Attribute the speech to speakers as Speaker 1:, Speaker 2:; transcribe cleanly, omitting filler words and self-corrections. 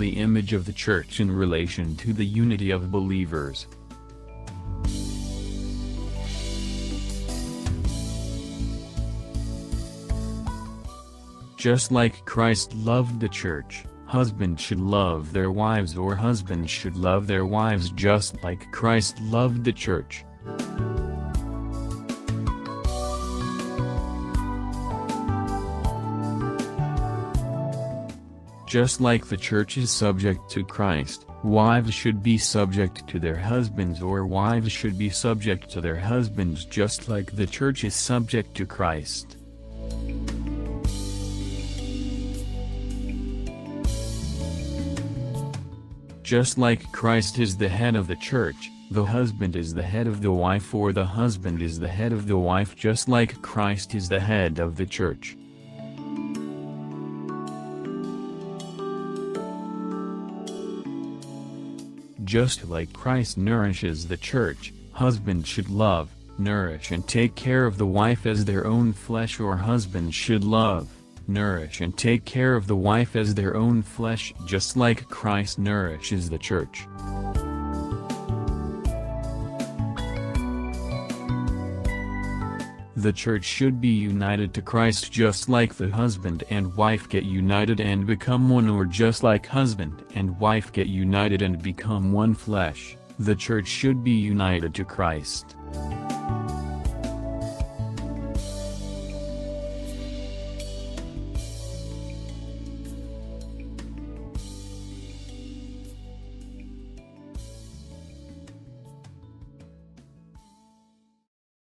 Speaker 1: the image of the church in relation to the unity of believers. Just like Christ loved the church, husbands should love their wives, or husbands should love their wives just like Christ loved the church. Just like the church is subject to Christ, wives should be subject to their husbands, or wives should be subject to their husbands just like the church is subject to Christ. Just like Christ is the head of the church, the husband is the head of the wife, or the husband is the head of the wife just like Christ is the head of the church. Just like Christ nourishes the church, husbands should love, nourish and take care of the wife as their own flesh, or husbands should love, nourish and take care of the wife as their own flesh just like Christ nourishes the church. The church should be united to Christ just like the husband and wife get united and become one, or just like husband and wife get united and become one flesh. The church should be united to Christ.